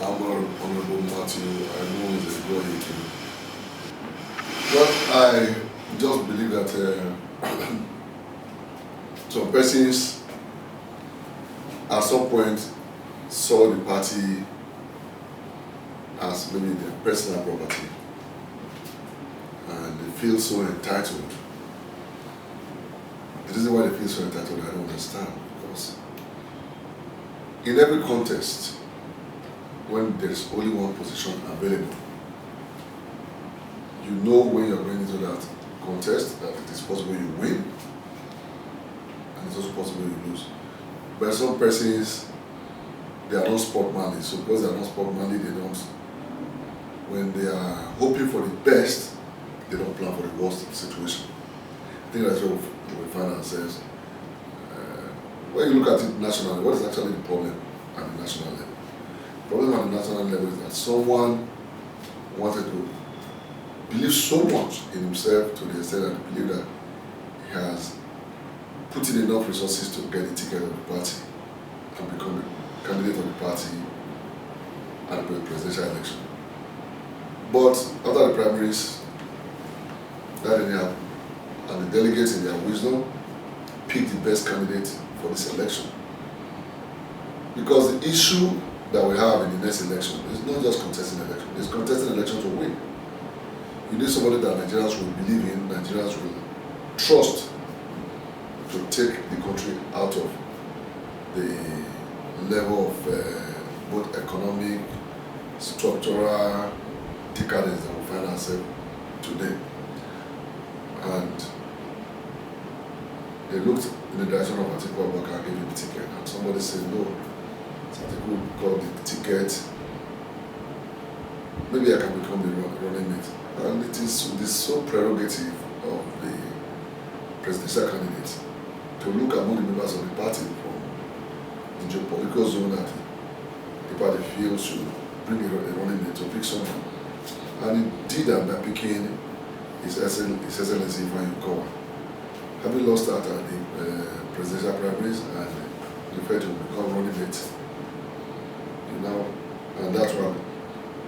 I'm Honorable Matthew. I know he's a good eating. Well, I just believe that some persons at some point saw the party as maybe their personal property, and they feel so entitled. The reason why they feel so entitled, I don't understand, because in every contest, when there is only one position available, you know when you're going into that contest that it is possible you win, and it's also possible you lose. But some persons, they are not sportsmanly, so because they are not sportsmanly, they don't, when they are hoping for the best, they don't plan for the worst situation. I think that's where we find ourselves. When you look at it nationally, what is actually the problem at the national level? The problem at the national level is that someone wanted to believe so much in himself to the extent that he believed that he has put in enough resources to get the ticket of the party and become a candidate of the party at the presidential election. But after the primaries, that didn't happen. And the delegates, in their wisdom, picked the best candidate for this election. Because the issue that we have in the next election is not just contesting election, it's contesting election to win. You need somebody that Nigerians will believe in, Nigerians will trust to take the country out of the level of both economic, structural decadence that we find ourselves today. And they looked in the direction of Atiku Abubakar and gave him the ticket, and somebody said no. So Atiku got the ticket. Maybe I can become the running mate. And it is the sole prerogative of the presidential candidate to look among the members of the party from the geopolitical zone that the party feels should bring a running mate to pick someone. And he did that by picking His Excellency Ifeanyi Ukowa. Having lost that at the presidential primaries and preferred to become running mate, and that one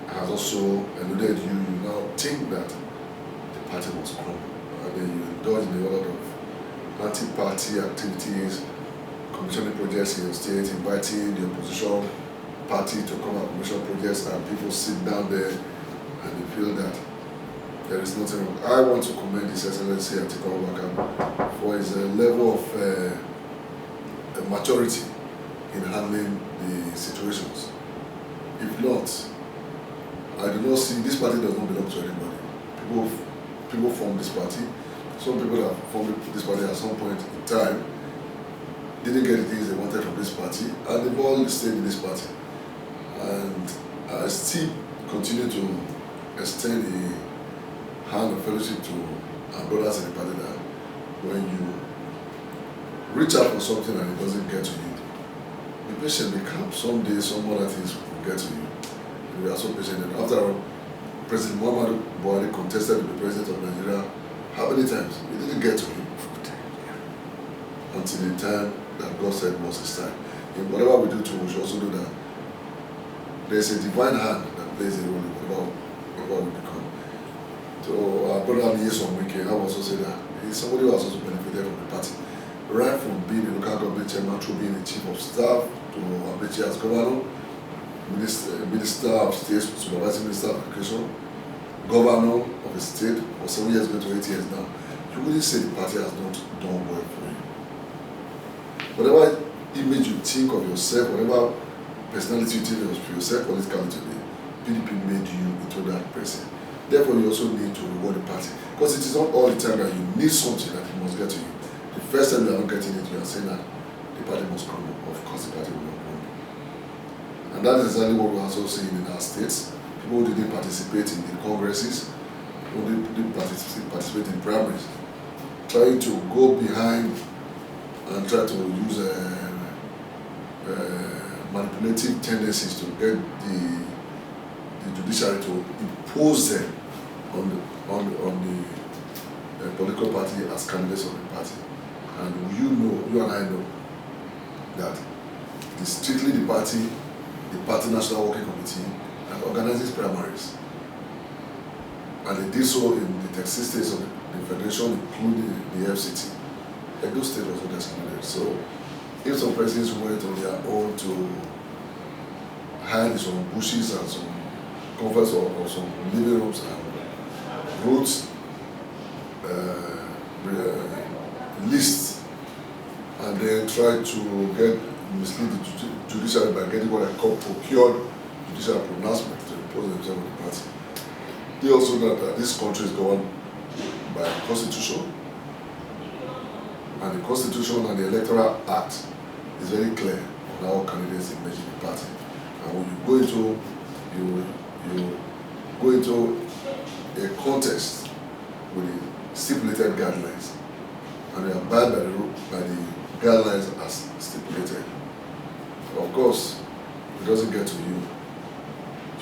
has also eluded you. You now think that the party must crumble, and then you indulge in a lot of anti-party activities, commissioning projects in your state, inviting the opposition party to come and commission projects, and people sit down there and they feel that there is nothing wrong. I want to commend His Excellency Atiku Abubakar for his level of maturity in handling the situations. If not, I do not see, this party does not belong to anybody. People form this party. Some people that formed this party at some point in time didn't get the things they wanted from this party, and they've all stayed in this party. And I still continue to extend the hand of fellowship to our brothers in the party that when you reach out for something and it doesn't get to you, be patient, be calm. Someday some other things will get to you. And we are so patient. And after all, President Muhammadu Buhari contested to be president of Nigeria how many times? It didn't get to him. Until the time that God said was his time. In whatever we do too, we should also do that. There's a divine hand that plays a role in whatever we become. So our brother Yeson Wike, I also say that he's somebody who has also benefited from the party. Right from being the local government chairman to being the chief of staff to Abechi as governor, minister of state, supervising minister of education, governor of a state for 7 years, going to 8 years now. You wouldn't say the party has not done well for you. Whatever image you think of yourself, whatever personality you think of yourself politically today, PDP made you into that person. Therefore, you also need to reward the party. Because it is not all the time that you need something that it must get to you. The first time you are not getting it, you are saying that the party must crumble. Of course, the party will not crumble. And that is exactly what we are also seeing in our states. People who didn't participate in the congresses, who didn't participate in primaries, trying to go behind and try to use manipulative tendencies to get the judiciary to impose them on the political party as candidates of the party. And you and I know that it is strictly the party the Party National Working Committee, and organizes primaries. And they did so in the 36 states of the Federation, including the FCT. Edo State was not excluded. So if some presidents went on their own to hide some bushes and some comforts or some living rooms and wrote lists and then tried to mislead the judiciary by getting what I call procured judicial pronouncement to impose themselves on the party. They also know that this country is governed by the Constitution, and the Constitution and the Electoral Act is very clear on how candidates emerge in the party. And when you go into a contest with the stipulated guidelines, and you abide by the guidelines as stipulated. Of course, if it doesn't get to you,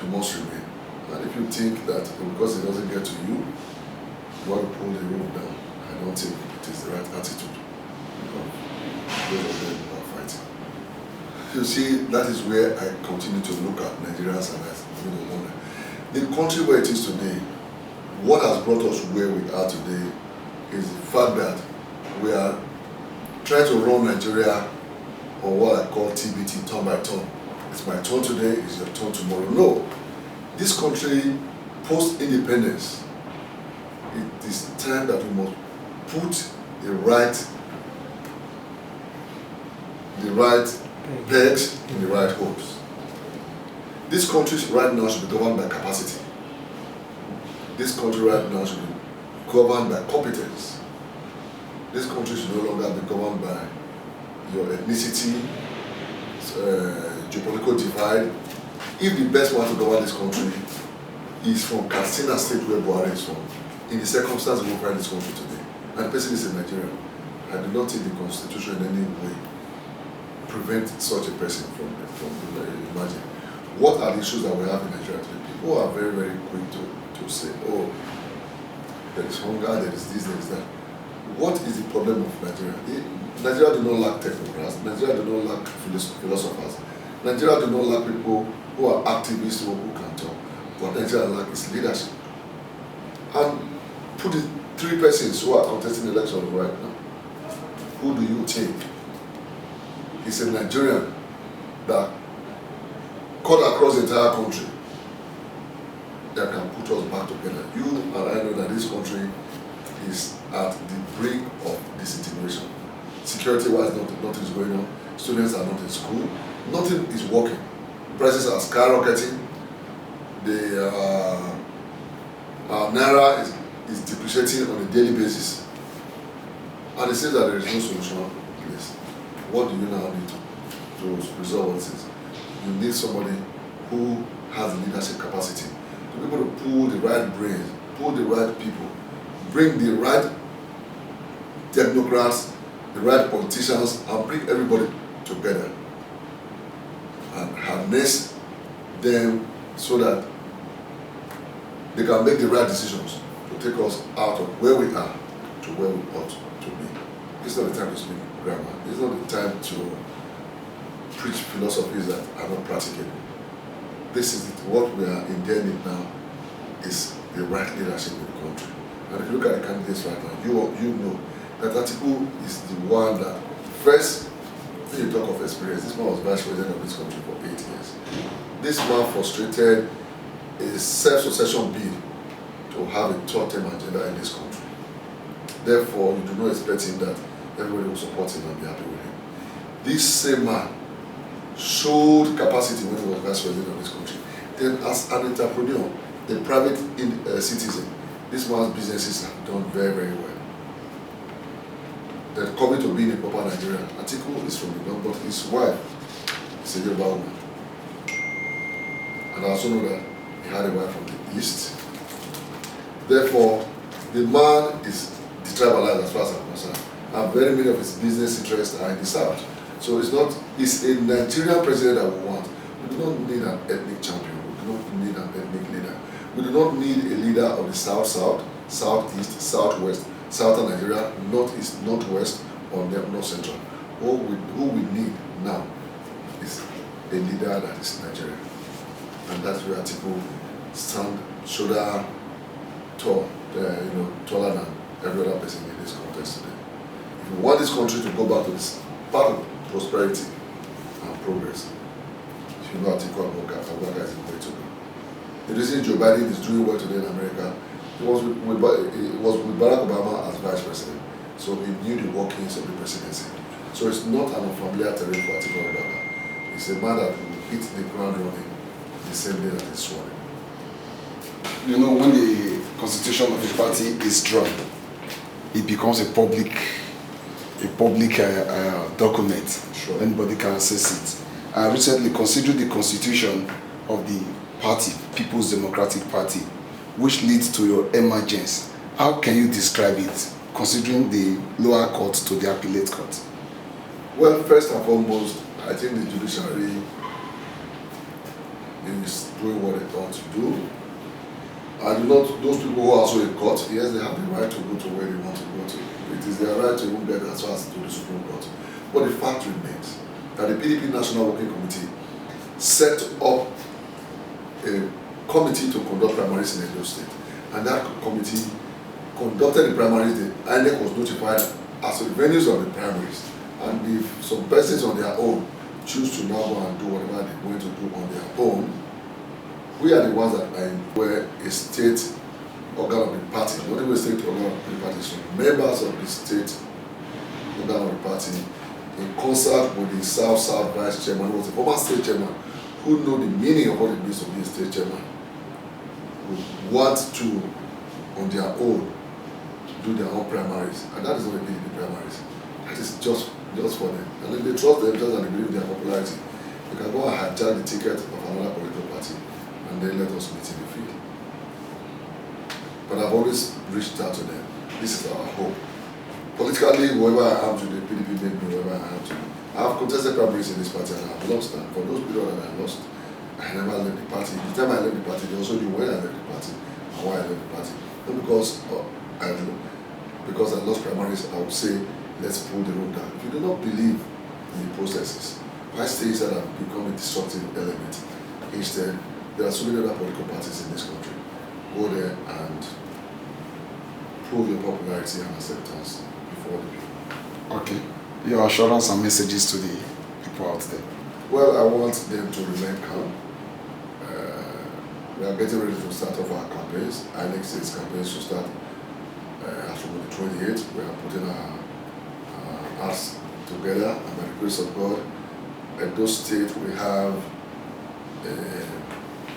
you must remain. And if you think that because it doesn't get to you, you want to pull the rope down, I don't think it is the right attitude. Those of them who are fighting. You see, that is where I continue to look at Nigerians and I wonder. The country where it is today, what has brought us where we are today is the fact that we are trying to run Nigeria on what I call TBT, turn by turn. It's my turn today, it's your turn tomorrow. No. This country, post-independence, it is time that we must put the right pegs in the right holes. This country right now should be governed by capacity. This country right now should be governed by competence. This country should no longer be governed by your ethnicity, geopolitical divide. If the best one to govern this country is from Katsina State where Buhari is from, in the circumstances we find this country today, and the person is a Nigerian, I do not think the Constitution in any way prevent such a person from imagine. What are the issues that we have in Nigeria today? People are very, very quick to say, oh, there is hunger, there is this, there is that. What is the problem of Nigeria? Nigeria do not lack technocrats, Nigeria do not lack philosophers, Nigeria do not lack people who are activists who can talk. What Nigeria lacks is leadership. And put the three persons who are contesting the election right now. Who do you think is a Nigerian that cut across the entire country that can put us back together? You and I know that this country is at the brink of disintegration. Security-wise, nothing is going on. Students are not in school. Nothing is working. Prices are skyrocketing. The Naira is depreciating on a daily basis. And it says that there is no solution in place. What do you now need to resolve all this? You need somebody who has the leadership capacity to be able to pull the right brains, pull the right people, bring the right technocrats, the right politicians, and bring everybody together and harness them so that they can make the right decisions to take us out of where we are to where we ought to be. It's not the time to speak grammar. It's not the time to preach philosophies that are not practicable. This is what we are intending now is the right leadership in the country. And if you look at the candidates right now, you know that Atiku is the one that first, when you talk of experience, this man was vice president of this country for 8 years. This man frustrated a self-succession bid to have a third-term agenda in this country. Therefore, you do not expect him that everybody will support him and be happy with him. This same man showed capacity when he was vice president of this country. Then as an entrepreneur, a private citizen, this man's businesses have done very, very well. Then coming to being a proper Nigerian, Atiku is from the north, but his wife is a Yoruba woman. And I also know that he had a wife from the east. Therefore, the man is detribalized as far as I'm concerned. And very many of his business interests are in the south. So it's a Nigerian president that we want. We do not need an ethnic champion. We do not need an ethnic leader. We do not need a leader of the south-south, southeast, southwest, southern Nigeria, northeast, northwest, or north central. Who we need now is a leader that is Nigerian. And that's where Atiku stand shoulder tall, taller than every other person in this context today. If you want this country to go back to this path of prosperity and progress, if you know Atiku Abubakar is the way to go. The reason Joe Biden is doing well today in America, it was with Barack Obama as vice president, so he knew the workings of the presidency. So it's not an unfamiliar terrain for Atiku Abubakar. He's a man that will hit the ground running the same day that he's sworn. You know, when the constitution of a party is drawn, it becomes a public document. Sure. Anybody can access it. I recently considered the constitution of the party, People's Democratic Party, which leads to your emergence. How can you describe it, considering the lower court to the appellate court? Well, first and foremost, I think the judiciary is doing what they ought to do. And those people who are also in court, yes, they have the right to go to where they want to go to. It is their right to even get as far as to the Supreme Court. But the fact remains that the PDP National Working Committee set up a committee to conduct primaries in Edo State. And that committee conducted the primaries. The INEC was notified as to the venues of the primaries. And if some persons on their own choose to now go and do whatever they're going to do on their own, we are the ones that were a state organ of the party, not even a state organ of the party, so members of the state organ of the party, in concert with the South Vice Chairman, who was a former state chairman, who know the meaning of what it means to be a state chairman, who want to, on their own, do their own primaries. And that is not a PDP primaries. That is just for them. And if they trust themselves and they believe in their popularity, they can go and hijack the ticket of another political party and then let us meet in the field. But I've always reached out to them. This is our hope. Politically, whoever I am today, PDP made me whoever I am today. I have contested primaries in this party and I have lost. And for those people that I lost, I never left the party. The time I left the party, they also knew when I left the party and why I left the party. Not because I lost primaries, I would say, let's pull the road down. If you do not believe in the processes, why stay inside and become a destructive element? Instead, there are so many other political parties in this country. Go there and prove your popularity and acceptance before the people. Okay. Your assurance and messages to the people out there. Well, I want them to remain calm. We are getting ready to start off our campaigns. Our next year's campaigns should start as from the 28th. We are putting our us together, and by the grace of God, at those states we have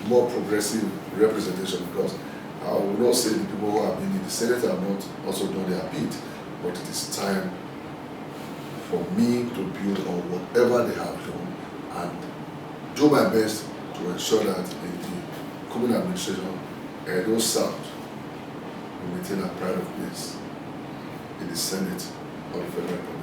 more progressive representation, because I will not say the people who have been in the Senate have not also done their bit, but it is time for me to build on whatever they have done and do my best to ensure that in the coming administration, Edo South will maintain a pride of place in the Senate of the Federal Republic.